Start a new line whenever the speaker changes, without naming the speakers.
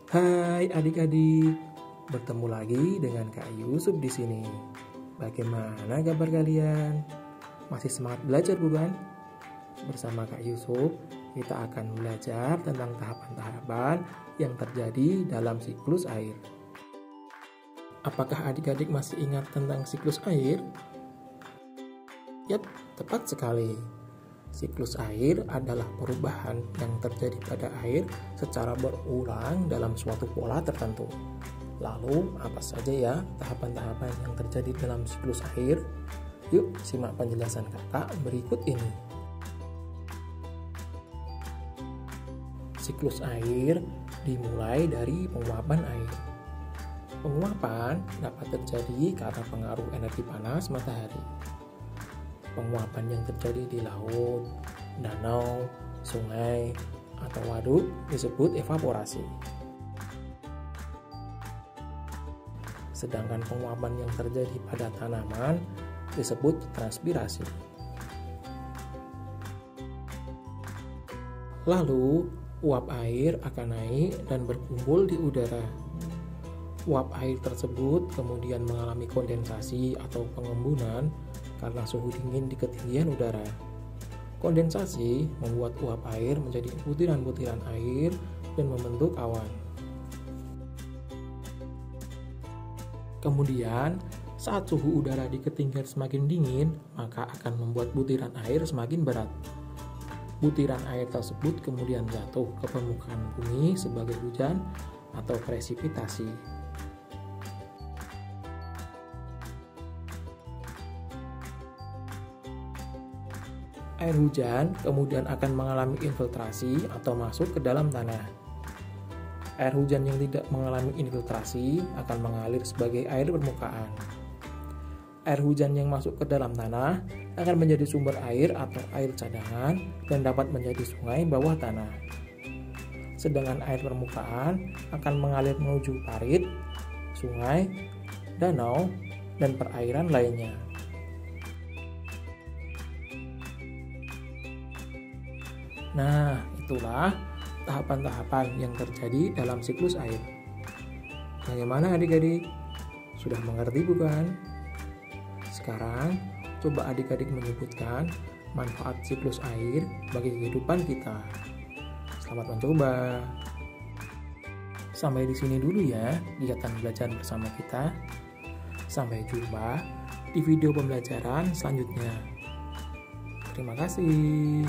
Hai adik-adik, bertemu lagi dengan Kak Yusuf di sini. Bagaimana kabar kalian? Masih semangat belajar bukan? Bersama Kak Yusuf, kita akan belajar tentang tahapan-tahapan yang terjadi dalam siklus air. Apakah adik-adik masih ingat tentang siklus air? Yap, tepat sekali. Siklus air adalah perubahan yang terjadi pada air secara berulang dalam suatu pola tertentu. Lalu, apa saja ya tahapan-tahapan yang terjadi dalam siklus air? Yuk, simak penjelasan kakak berikut ini. Siklus air dimulai dari penguapan air. Penguapan dapat terjadi karena pengaruh energi panas matahari. Penguapan yang terjadi di laut, danau, sungai, atau waduk disebut evaporasi. Sedangkan penguapan yang terjadi pada tanaman disebut transpirasi. Lalu, uap air akan naik dan berkumpul di udara. Uap air tersebut kemudian mengalami kondensasi atau pengembunan karena suhu dingin di ketinggian udara. Kondensasi membuat uap air menjadi butiran-butiran air dan membentuk awan. Kemudian, saat suhu udara di ketinggian semakin dingin, maka akan membuat butiran air semakin berat. Butiran air tersebut kemudian jatuh ke permukaan bumi sebagai hujan atau presipitasi. Air hujan kemudian akan mengalami infiltrasi atau masuk ke dalam tanah. Air hujan yang tidak mengalami infiltrasi akan mengalir sebagai air permukaan. Air hujan yang masuk ke dalam tanah akan menjadi sumber air atau air cadangan dan dapat menjadi sungai bawah tanah. Sedangkan air permukaan akan mengalir menuju parit, sungai, danau, dan perairan lainnya. Nah, itulah tahapan-tahapan yang terjadi dalam siklus air. Bagaimana adik-adik? Sudah mengerti bukan? Sekarang, coba adik-adik menyebutkan manfaat siklus air bagi kehidupan kita. Selamat mencoba. Sampai di sini dulu ya kegiatan belajar bersama kita. Sampai jumpa di video pembelajaran selanjutnya. Terima kasih.